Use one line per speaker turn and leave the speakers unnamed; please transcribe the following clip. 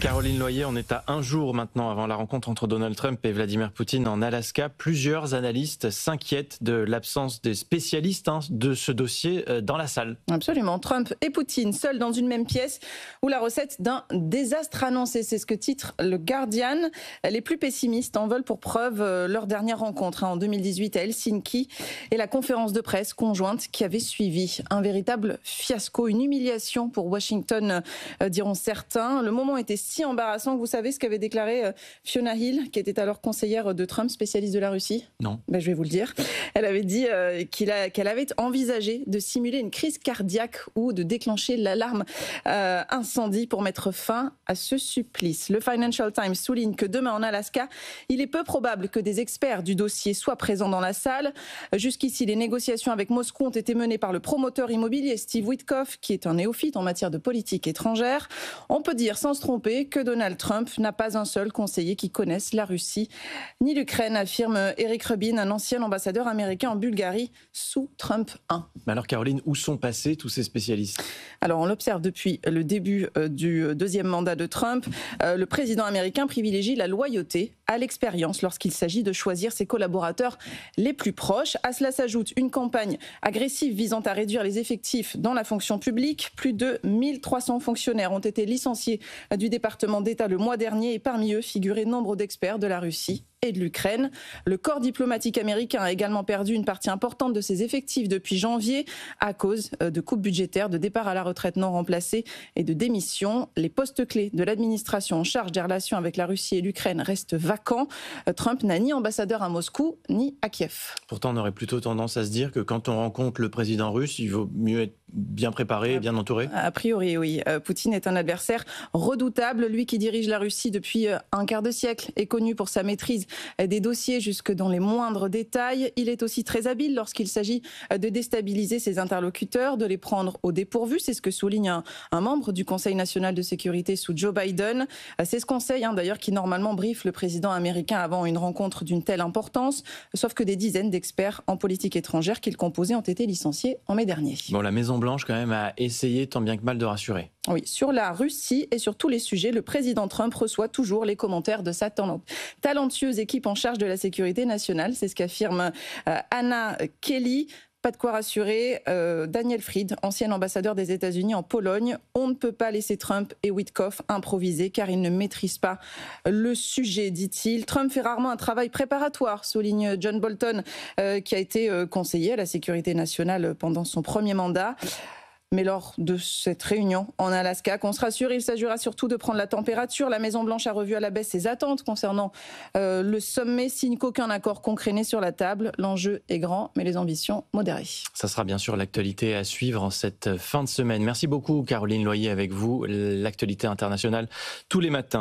Caroline Loyer, on est à un jour maintenant avant la rencontre entre Donald Trump et Vladimir Poutine en Alaska. Plusieurs analystes s'inquiètent de l'absence des spécialistes de ce dossier dans la salle.
Absolument. Trump et Poutine seuls dans une même pièce ou la recette d'un désastre annoncé. C'est ce que titre le Guardian. Les plus pessimistes en veulent pour preuve leur dernière rencontre en 2018 à Helsinki et la conférence de presse conjointe qui avait suivi. Un véritable fiasco, une humiliation pour Washington, diront certains. Le moment était si embarrassant que vous savez ce qu'avait déclaré Fiona Hill, qui était alors conseillère de Trump, spécialiste de la Russie?
Non.
Je vais vous le dire. Elle avait dit qu'elle avait envisagé de simuler une crise cardiaque ou de déclencher l'alarme incendie pour mettre fin à ce supplice. Le Financial Times souligne que demain en Alaska, il est peu probable que des experts du dossier soient présents dans la salle. Jusqu'ici, les négociations avec Moscou ont été menées par le promoteur immobilier Steve Witkoff, qui est un néophyte en matière de politique étrangère. On peut dire sans se tromper que Donald Trump n'a pas un seul conseiller qui connaisse la Russie ni l'Ukraine, affirme Eric Rubin, un ancien ambassadeur américain en Bulgarie sous Trump 1.
Mais alors Caroline, où sont passés tous ces spécialistes?
Alors on l'observe depuis le début du deuxième mandat de Trump. Le président américain privilégie la loyauté à l'expérience lorsqu'il s'agit de choisir ses collaborateurs les plus proches. À cela s'ajoute une campagne agressive visant à réduire les effectifs dans la fonction publique. Plus de 1300 fonctionnaires ont été licenciés du département d'État le mois dernier et parmi eux figuraient nombre d'experts de la Russie et de l'Ukraine. Le corps diplomatique américain a également perdu une partie importante de ses effectifs depuis janvier à cause de coupes budgétaires, de départs à la retraite non remplacés et de démissions. Les postes clés de l'administration en charge des relations avec la Russie et l'Ukraine restent vacants. Trump n'a ni ambassadeur à Moscou ni à Kiev.
Pourtant, on aurait plutôt tendance à se dire que quand on rencontre le président russe, il vaut mieux être bien préparé et bien entouré.
A priori, oui. Poutine est un adversaire redoutable. Lui qui dirige la Russie depuis un quart de siècle est connu pour sa maîtrise des dossiers jusque dans les moindres détails. Il est aussi très habile lorsqu'il s'agit de déstabiliser ses interlocuteurs, de les prendre au dépourvu. C'est ce que souligne un membre du Conseil national de sécurité sous Joe Biden. C'est ce conseil d'ailleurs qui normalement briefe le président américain avant une rencontre d'une telle importance. Sauf que des dizaines d'experts en politique étrangère qu'il composait ont été licenciés en mai dernier.
Bon, la Maison-Blanche quand même a essayé tant bien que mal de rassurer.
Oui, sur la Russie et sur tous les sujets, le président Trump reçoit toujours les commentaires de sa talentueuse équipe en charge de la sécurité nationale. C'est ce qu'affirme Anna Kelly. Pas de quoi rassurer. Daniel Fried, ancien ambassadeur des États-Unis en Pologne. On ne peut pas laisser Trump et Witkoff improviser car ils ne maîtrisent pas le sujet, dit-il. Trump fait rarement un travail préparatoire, souligne John Bolton, qui a été conseiller à la sécurité nationale pendant son premier mandat. Mais lors de cette réunion en Alaska, qu'on se rassure, il s'agira surtout de prendre la température. La Maison-Blanche a revu à la baisse ses attentes concernant le sommet, signe qu'aucun accord concret n'est sur la table. L'enjeu est grand, mais les ambitions modérées.
Ça sera bien sûr l'actualité à suivre en cette fin de semaine. Merci beaucoup Caroline Loyer avec vous, l'actualité internationale tous les matins.